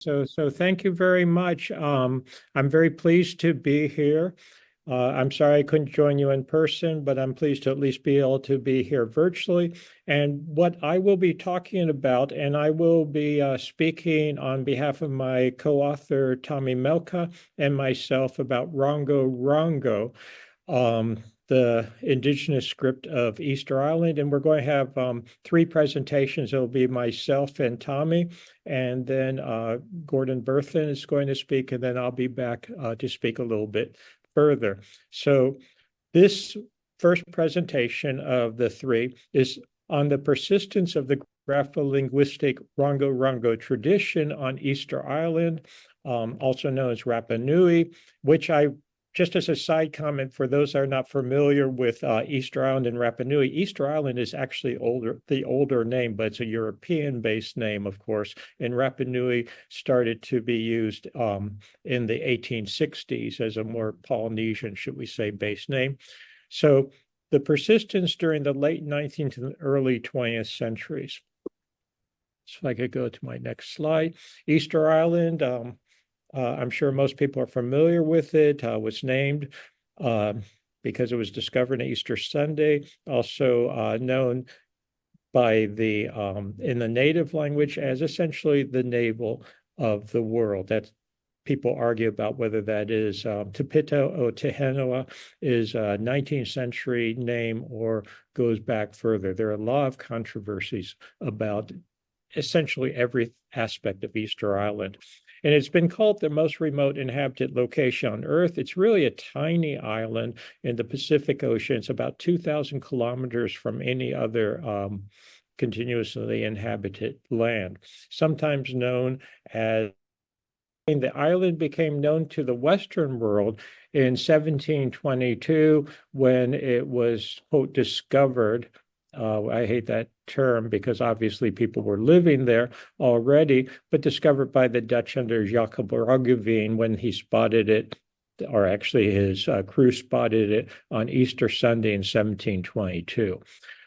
So thank you very much. I'm very pleased to be here. I'm sorry I couldn't join you in person, but I'm pleased to at least be able to be here virtually. And what I will be talking about, and I will be speaking on behalf of my co-author Tommy Melka and myself about Rongorongo, the indigenous script of Easter Island. And we're going to have three presentations. It'll be myself and Tommy, and then Gordon Berthen is going to speak, and then I'll be back to speak a little bit further. So this first presentation of the three is on the persistence of the grapholinguistic Rongorongo tradition on Easter Island, also known as Rapa Nui, which I just as a side comment for those that are not familiar with Easter Island and Rapa Nui, Easter Island is actually the older name, but it's a European-based name, of course. And Rapa Nui started to be used in the 1860s as a more Polynesian, should we say, based name. So the persistence during the late 19th and early 20th centuries. So I could go to my next slide. Easter Island, I'm sure most people are familiar with it. Was named because it was discovered on Easter Sunday, also known by the in the native language as essentially the navel of the world. That people argue about whether that is Tepito or Tehenoa is a 19th century name or goes back further. There are a lot of controversies about essentially every aspect of Easter Island. And it's been called the most remote inhabited location on Earth. It's really a tiny island in the Pacific Ocean. It's about 2,000 kilometers from any other continuously inhabited land, sometimes known as the island became known to the Western world in 1722 when it was, quote, discovered. I hate that term because obviously people were living there already, but discovered by the Dutch under Jacob Roggeveen when he spotted it, or actually his crew spotted it on Easter Sunday in 1722.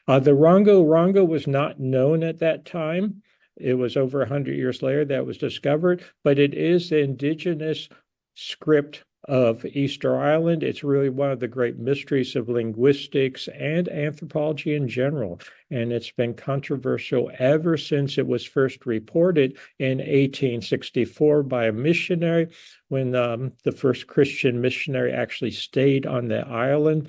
The Rongorongo was not known at that time. It was over 100 years later that it was discovered, but it is the indigenous script of Easter Island. It's really one of the great mysteries of linguistics and anthropology in general. And it's been controversial ever since it was first reported in 1864 by a missionary when the first Christian missionary actually stayed on the island.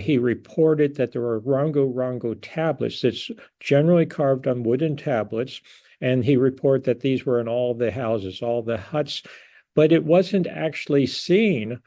He reported that there were Rongorongo tablets that's generally carved on wooden tablets. And he reported that these were in all the houses, all the huts, but it wasn't actually seen,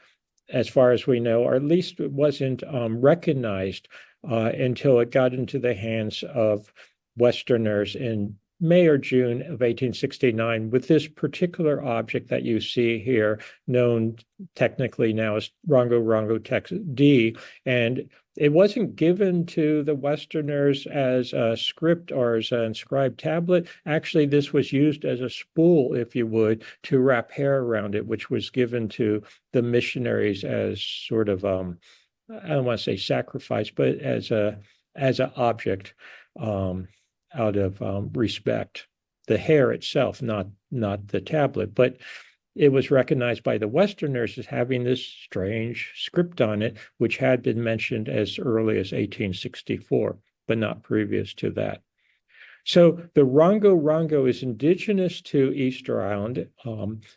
as far as we know, or at least it wasn't recognized until it got into the hands of Westerners in May or June of 1869 with this particular object that you see here, known technically now as Rongorongo Text D. And it wasn't given to the Westerners as a script or as an inscribed tablet. Actually, this was used as a spool, if you would, to wrap hair around it, which was given to the missionaries as sort of, I don't want to say sacrifice, but as an object out of respect. The hair itself, not the tablet, but it was recognized by the Westerners as having this strange script on it, which had been mentioned as early as 1864, but not previous to that. So the Rongorongo is indigenous to Easter Island.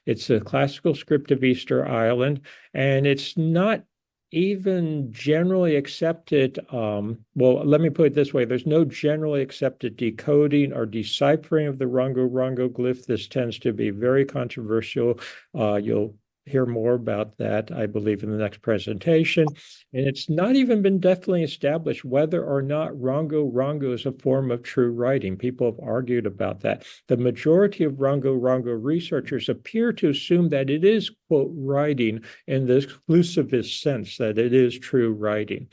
It's a classical script of Easter Island, and it's not even generally accepted. Well, let me put it this way. There's no generally accepted decoding or deciphering of the Rongorongo glyph. This tends to be very controversial. You'll hear more about that, I believe, in the next presentation. And it's not even been definitely established whether or not Rongorongo is a form of true writing. People have argued about that. The majority of Rongorongo researchers appear to assume that it is, quote, writing in the exclusivist sense, that it is true writing.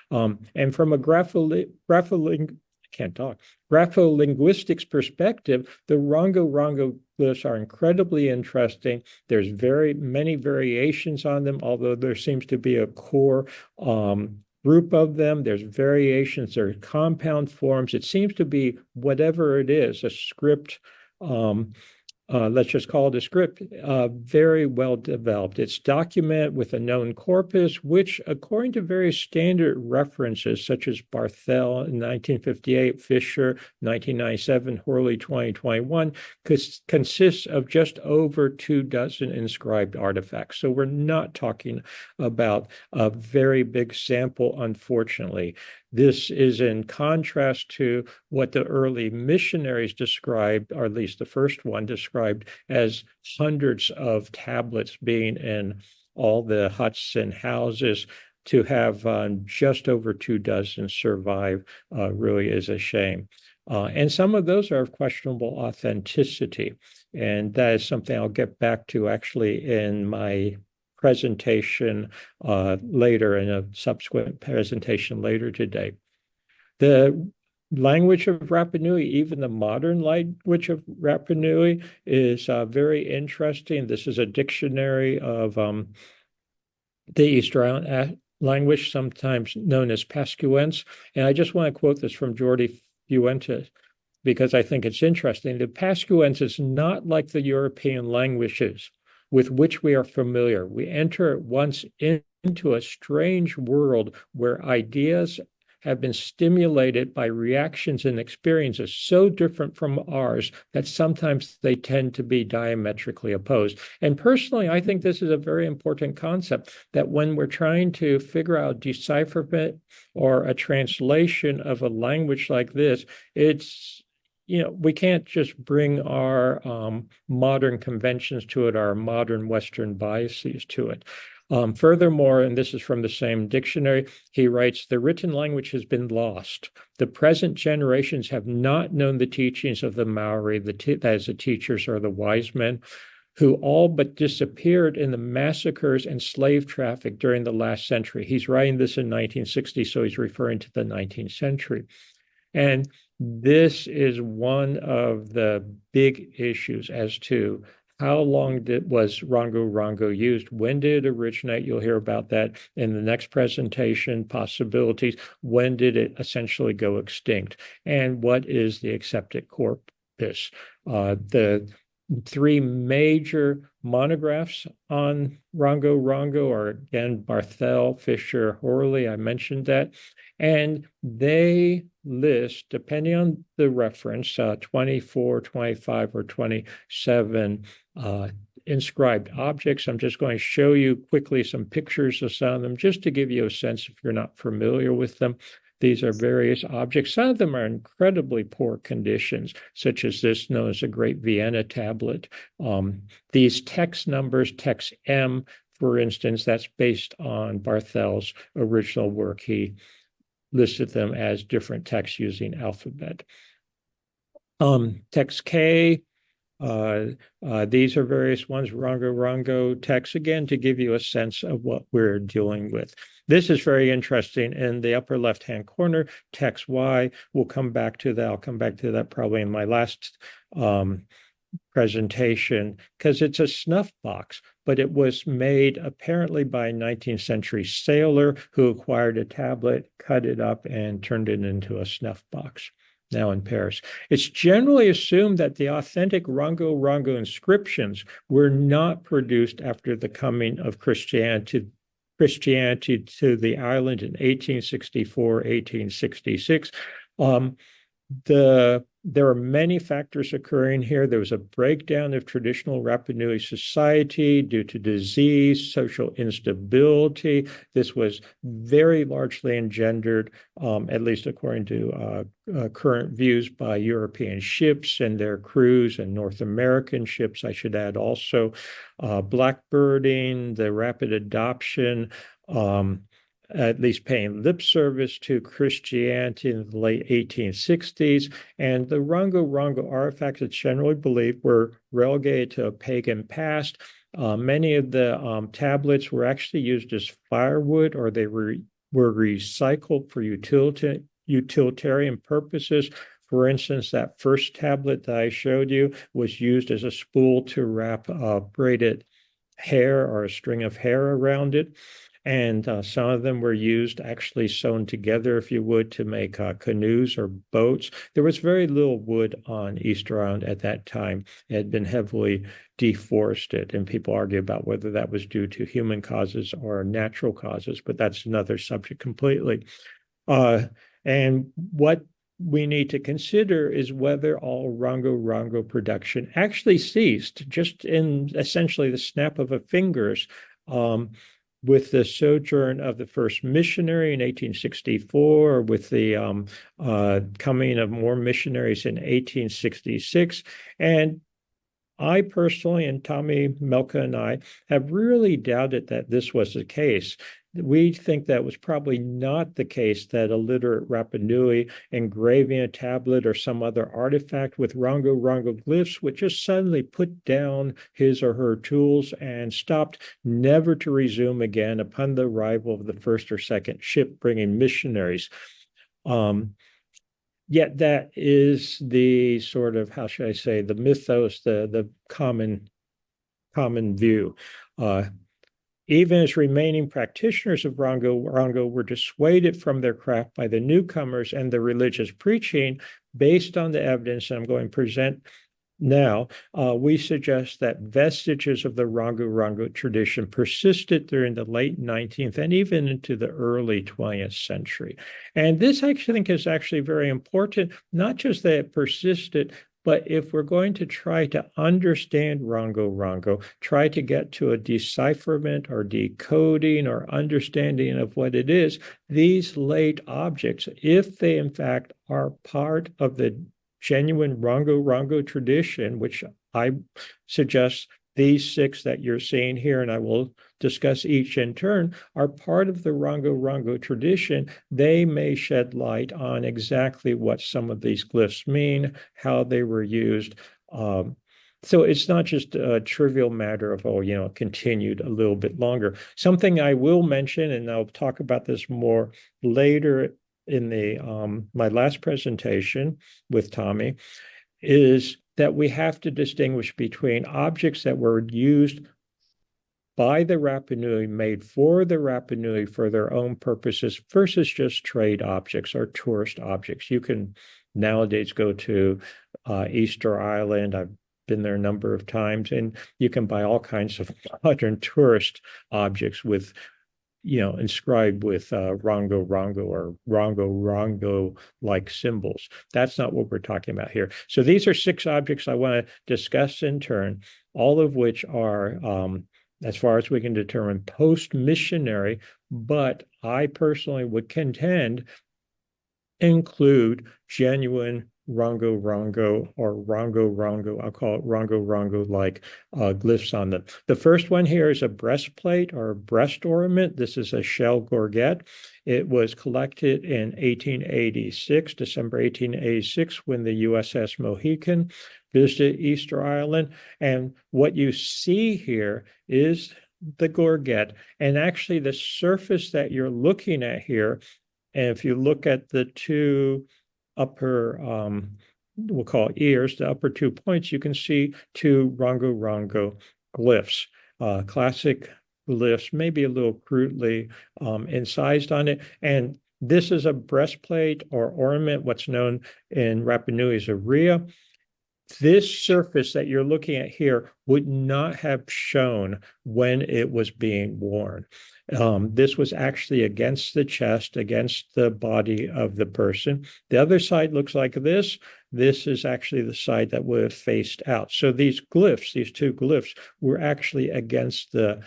And from a grapholinguistics perspective, the Rongorongo glyphs are incredibly interesting. There's very many variations on them, although there seems to be a core group of them. There's variations, there are compound forms. It seems to be whatever it is, a script let's just call it a script, very well developed. It's documented with a known corpus, which, according to various standard references, such as Barthel in 1958, Fisher 1997, Horley 2021, consists of just over 24 inscribed artifacts. So we're not talking about a very big sample, unfortunately. This is in contrast to what the early missionaries described, or at least the first one described, as hundreds of tablets being in all the huts and houses. To have just over 24 survive really is a shame. And some of those are of questionable authenticity. And that is something I'll get back to actually in my presentation later, in a subsequent presentation later today. The language of Rapa Nui, even the modern language of Rapa Nui, is very interesting. This is a dictionary of the East Island language, sometimes known as Pascuense. And I just want to quote this from Jordi Fuentes, because I think it's interesting. The Pascuense is not like the European languages with which we are familiar. We enter at once into a strange world where ideas have been stimulated by reactions and experiences so different from ours that sometimes they tend to be diametrically opposed. And personally, I think this is a very important concept, that when we're trying to figure out decipherment or a translation of a language like this, it's, we can't just bring our modern conventions to it, our modern Western biases to it. Furthermore, and this is from the same dictionary, he writes, the written language has been lost. The present generations have not known the teachings of the Maori, that is, the teachers or the wise men, who all but disappeared in the massacres and slave traffic during the last century. He's writing this in 1960, so he's referring to the 19th century. And this is one of the big issues as to how long was Rongorongo used? When did it originate? You'll hear about that in the next presentation, possibilities. When did it essentially go extinct? And what is the accepted corpus? The three major monographs on Rongorongo are, again, Barthel, Fisher, Horley. I mentioned that. And they list, depending on the reference, 24, 25, or 27 inscribed objects. I'm just going to show you quickly some pictures of some of them, just to give you a sense if you're not familiar with them. These are various objects. Some of them are in incredibly poor conditions, such as this known as a Great Vienna tablet. These text numbers, text M, for instance, that's based on Barthel's original work. He listed them as different texts using alphabet. Text K, these are various ones, Rongorongo texts, again, to give you a sense of what we're dealing with. This is very interesting. In the upper left-hand corner, text Y, we'll come back to that. I'll come back to that probably in my last presentation, because it's a snuff box, but it was made apparently by a 19th century sailor who acquired a tablet, cut it up, and turned it into a snuff box, now in Paris. It's generally assumed that the authentic Rongorongo inscriptions were not produced after the coming of Christianity to the island in 1864, 1866. There are many factors occurring here. There was a breakdown of traditional Rapa Nui society due to disease, social instability. This was very largely engendered, at least according to current views, by European ships and their crews, and North American ships, I should add also. Blackbirding, the rapid adoption, at least paying lip service to Christianity in the late 1860s. And the Rongorongo artifacts, it's generally believed, were relegated to a pagan past. Many of the tablets were actually used as firewood, or they were recycled for utilitarian purposes. For instance, that first tablet that I showed you was used as a spool to wrap braided hair or a string of hair around it. And some of them were used actually sewn together, if you would, to make canoes or boats. There was very little wood on Easter Island at that time. It had been heavily deforested, and people argue about whether that was due to human causes or natural causes, but that's another subject completely. And what we need to consider is whether all Rongorongo production actually ceased just in essentially the snap of a fingers. With the sojourn of the first missionary in 1864, with the coming of more missionaries in 1866. And I personally, and Tommy, Melka, and I have really doubted that this was the case. We think that was probably not the case, that a literate Rapa Nui engraving a tablet or some other artifact with Rongorongo glyphs would just suddenly put down his or her tools and stopped, never to resume again upon the arrival of the first or second ship bringing missionaries. Yet that is the sort of, how should I say, the mythos, the common view. Even as remaining practitioners of Rongorongo were dissuaded from their craft by the newcomers and the religious preaching, based on the evidence I'm going to present now, we suggest that vestiges of the Rongorongo tradition persisted during the late 19th and even into the early 20th century. And this, I think, is actually very important, not just that it persisted, but if we're going to try to understand Rongorongo, try to get to a decipherment or decoding or understanding of what it is, these late objects, if they in fact are part of the genuine Rongorongo tradition, which I suggest these 6 that you're seeing here, and I will discuss each in turn, are part of the Rongorongo tradition, they may shed light on exactly what some of these glyphs mean, how they were used. So it's not just a trivial matter of, continued a little bit longer. Something I will mention, and I'll talk about this more later in the my last presentation with Tommy, is that we have to distinguish between objects that were used by the Rapa Nui, made for the Rapa Nui for their own purposes, versus just trade objects or tourist objects. You can nowadays go to Easter Island. I've been there a number of times, and you can buy all kinds of modern tourist objects with inscribed with Rongorongo or Rongorongo-like symbols. That's not what we're talking about here. So these are 6 objects I want to discuss in turn, all of which are, as far as we can determine, post-missionary, but I personally would contend include genuine Rongorongo or Rongorongo, I'll call it Rongorongo-like glyphs on them. The first one here is a breastplate or breast ornament. This is a shell gorget. It was collected in 1886, December 1886, when the USS Mohican visited Easter Island. And what you see here is the gorget. And actually the surface that you're looking at here, and if you look at the 2 upper, we'll call it ears, the upper 2 points, you can see 2 Rongorongo glyphs, classic glyphs, maybe a little crudely incised on it. And this is a breastplate or ornament, what's known in Rapa Nui as a ria. This surface that you're looking at here would not have shown when it was being worn. This was actually against the chest, against the body of the person. The other side looks like this. This is actually the side that would have faced out. So these glyphs, these 2 glyphs, were actually against the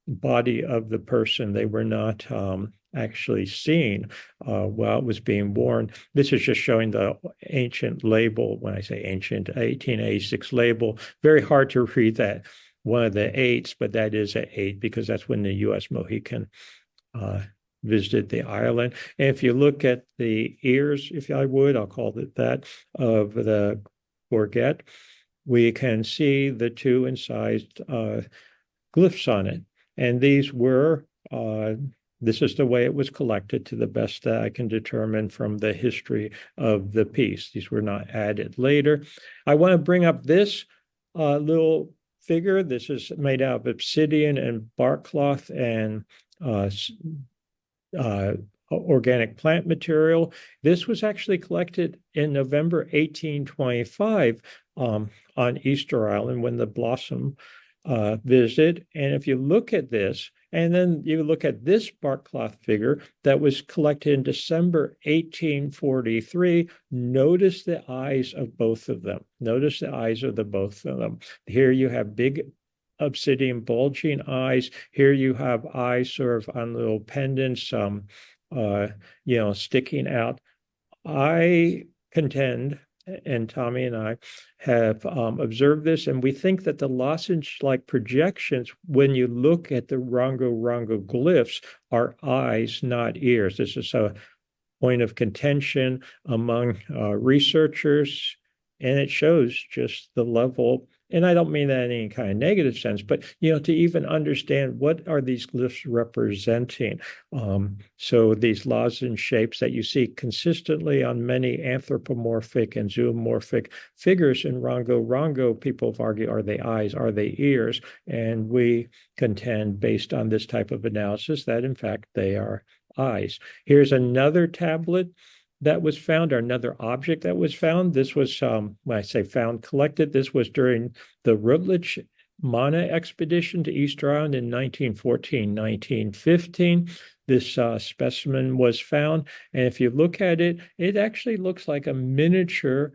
body of the person. They were not actually seen while it was being worn. This is just showing the ancient label. When I say ancient, 1886 label. Very hard to read that, one of the 8s, but that is an 8 because that's when the U.S. Mohican visited the island. And if you look at the ears, if I would, I'll call it that, of the gorget, we can see the 2 incised glyphs on it. And these were, this is the way it was collected to the best that I can determine from the history of the piece. These were not added later. I want to bring up this little figure. This is made out of obsidian and bark cloth and organic plant material. This was actually collected in November 1825 on Easter Island when the Blossom visited. And if you look at this, and then you look at this bark cloth figure that was collected in December 1843, notice the eyes of both of them. Notice the eyes of the both of them. Here you have big obsidian bulging eyes. Here you have eyes sort of on little pendants, sticking out. I contend, and Tommy and I have observed this, and we think that the lozenge-like projections, when you look at the Rongorongo glyphs, are eyes, not ears. This is a point of contention among researchers, and it shows just the level. And I don't mean that in any kind of negative sense, but to even understand what are these glyphs representing. So these lozenge shapes that you see consistently on many anthropomorphic and zoomorphic figures in Rongorongo, people have argued, are they eyes, are they ears? And we contend, based on this type of analysis, that in fact they are eyes. Here's another tablet that was found, or another object that was found. This was, when I say found, collected, this was during the Rutledge Mana expedition to Easter Island in 1914, 1915. This specimen was found. And if you look at it, it actually looks like a miniature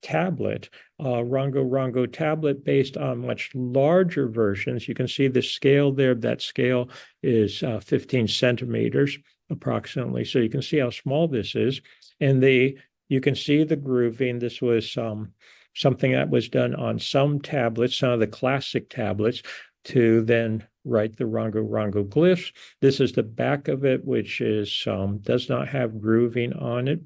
tablet, Rongorongo tablet based on much larger versions. You can see the scale there. That scale is 15 centimeters approximately. So you can see how small this is. And you can see the grooving. This was something that was done on some tablets, some of the classic tablets, to then write the Rongorongo glyphs. This is the back of it, which is does not have grooving on it.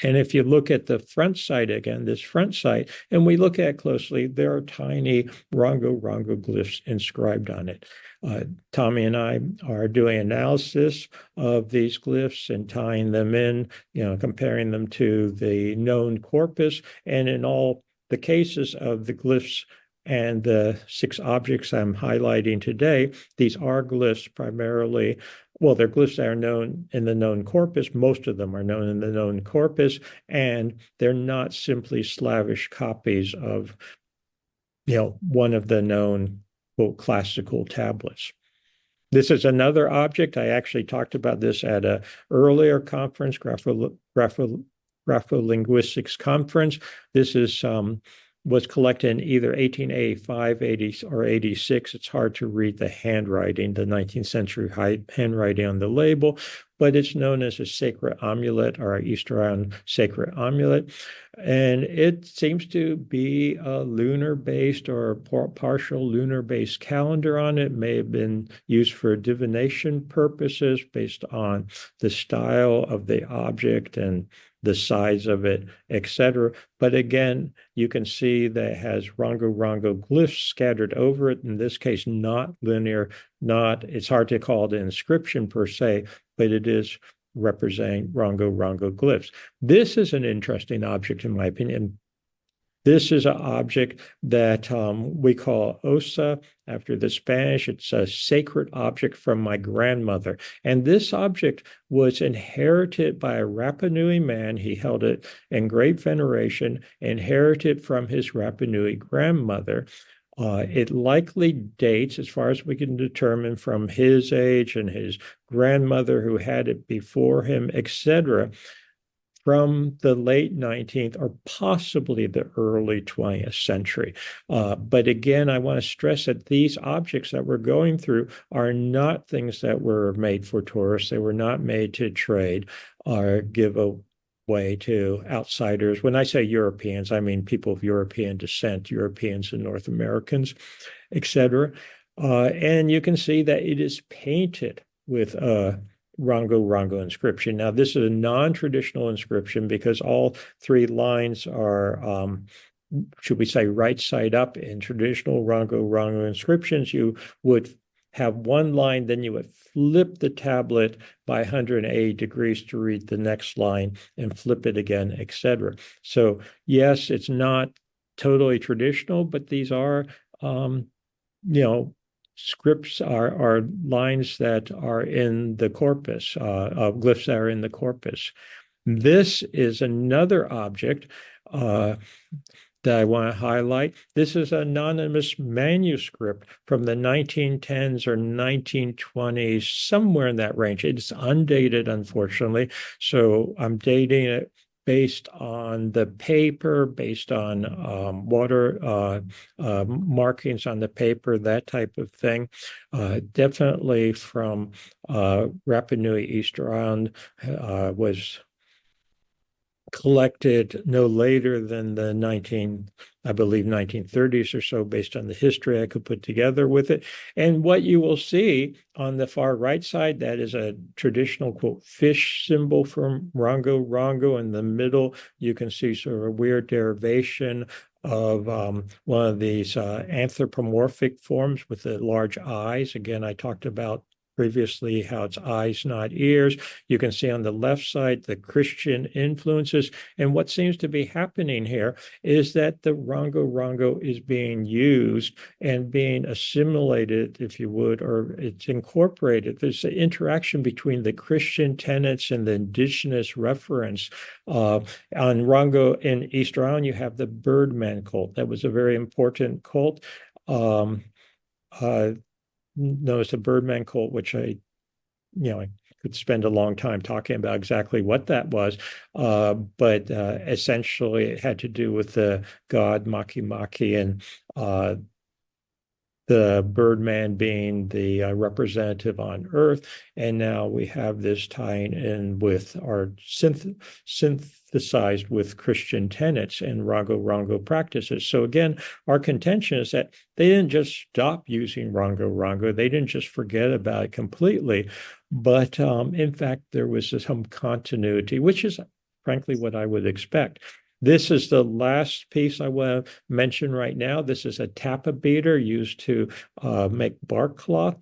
And if you look at the front side again, this front side, and we look at it closely, there are tiny Rongorongo glyphs inscribed on it. Tommy and I are doing analysis of these glyphs and tying them in, comparing them to the known corpus. And in all the cases of the glyphs and the 6 objects I'm highlighting today, these are glyphs primarily. Well, they're glyphs that are known in the known corpus. Most of them are known in the known corpus, and they're not simply Slavish copies of, one of the known, quote, classical tablets. This is another object. I actually talked about this at an earlier conference, Grapholinguistics conference. This is was collected in either 1885, 80, or 86. It's hard to read the handwriting, the 19th century handwriting on the label, but it's known as a sacred amulet, or Easter Island sacred amulet. And it seems to be a lunar-based or partial lunar-based calendar on it. It may have been used for divination purposes based on the style of the object and the size of it, etc. But again, you can see that it has Rongorongo glyphs scattered over it. In this case, not linear, it's hard to call it an inscription per se, but it is representing Rongorongo glyphs. This is an interesting object, in my opinion. This is an object that we call osa after the Spanish. It's a sacred object from my grandmother. And this object was inherited by a Rapa Nui man. He held it in great veneration, inherited from his Rapa Nui grandmother. It likely dates, as far as we can determine, from his age and his grandmother who had it before him, etc., from the late 19th or possibly the early 20th century. But again, I want to stress that these objects that we're going through are not things that were made for tourists. They were not made to trade or give away to outsiders. When I say Europeans, I mean people of European descent, Europeans and North Americans, etc. And you can see that it is painted with Rongorongo inscription. Now, this is a non-traditional inscription because all 3 lines are, should we say, right side up. In traditional Rongorongo inscriptions, you would have one line, then you would flip the tablet by 180 degrees to read the next line and flip it again, etc. So yes, it's not totally traditional, but these are you know, scripts are lines that are in the corpus, glyphs that are in the corpus. This is another object that I want to highlight. This is an anonymous manuscript from the 1910s or 1920s, somewhere in that range. It's undated, unfortunately. So I'm dating it based on the paper, based on water markings on the paper, that type of thing. Definitely from Rapa Nui, Easter Island, was collected no later than the I believe 1930s or so, based on the history I could put together with it. And what you will see on the far right side, that is a traditional, quote, fish symbol from Rongorongo. In the middle, you can see sort of a weird derivation of one of these anthropomorphic forms with the large eyes. Again, I talked about previously how it's eyes, not ears. You can see on the left side the Christian influences. And what seems to be happening here is that the Rongorongo is being used and being assimilated, if you would, or it's incorporated. There's an interaction between the Christian tenets and the indigenous reference. On Rongo in Easter Island, you have the Birdman cult. That was a very important cult. Notice the Birdman cult, which I could spend a long time talking about exactly what that was. But essentially it had to do with the god Maki Maki, and the Birdman being the representative on Earth. And now we have this tying in with our synthesized with Christian tenets and Rongorongo practices. So again, our contention is that they didn't just stop using Rongorongo. They didn't just forget about it completely. But in fact, there was some continuity, which is frankly what I would expect. This is the last piece I want to mention right now. This is a tapa beater used to make bark cloth.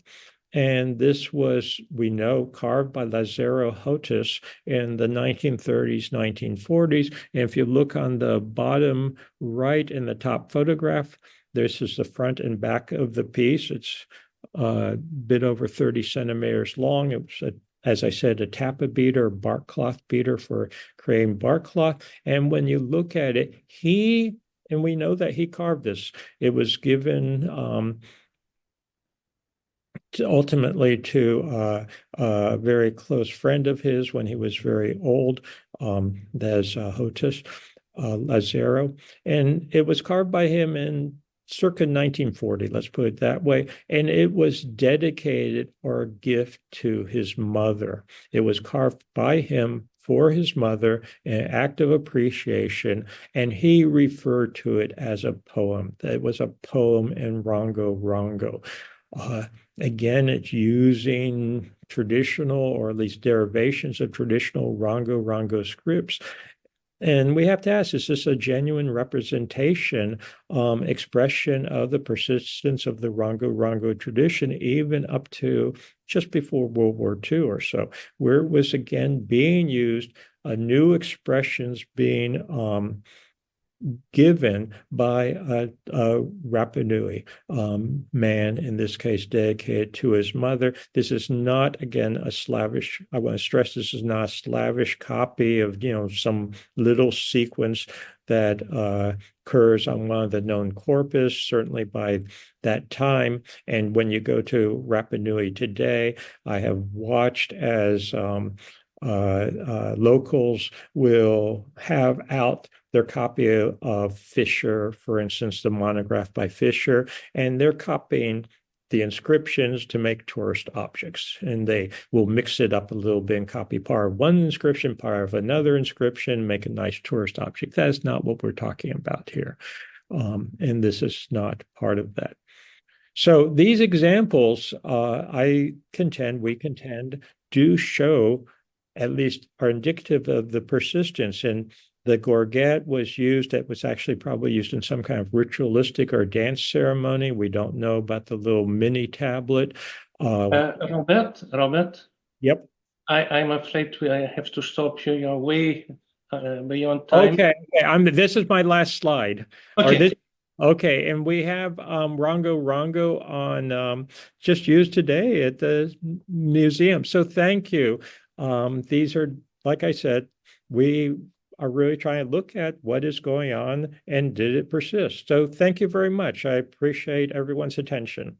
And this was, we know, carved by Lazaro Hotus in the 1930s, 1940s. And if you look on the bottom right in the top photograph, this is the front and back of the piece. It's a bit over 30 centimeters long. It was as I said, a tapa beater, bark cloth beater for creating bark cloth. And when you look at it, and we know that he carved this, it was given ultimately to a very close friend of his when he was very old, that's Hotus Lazaro. And it was carved by him in circa 1940, let's put it that way. And it was dedicated or a gift to his mother. It was carved by him for his mother, an act of appreciation, and he referred to it as a poem. It was a poem in Rongorongo. Again, it's using traditional, or at least derivations of traditional Rongorongo scripts. And we have to ask, is this a genuine representation, expression of the persistence of the Rongorongo tradition, even up to just before World War II or so, where it was again being used, new expressions being given by a Rapa Nui man, in this case, dedicated to his mother. This is not, again, a Slavish, I want to stress, this is not a Slavish copy of, some little sequence that occurs on one of the known corpus, certainly by that time. And when you go to Rapa Nui today, I have watched as locals will have out their copy of Fisher, for instance, the monograph by Fisher, and they're copying the inscriptions to make tourist objects. And they will mix it up a little bit and copy part of one inscription, part of another inscription, make a nice tourist object. That is not what we're talking about here. And this is not part of that. So these examples, we contend, do show, at least are indicative of the persistence. And the gorget was used, it was actually probably used in some kind of ritualistic or dance ceremony. We don't know about the little mini tablet. Robert? Yep. I'm afraid I have to stop you. You're way beyond time. Okay. This is my last slide. Okay. Okay, and we have Rongorongo on just used today at the museum. So thank you. These are, like I said, we are really trying to look at what is going on and did it persist. So thank you very much. I appreciate everyone's attention.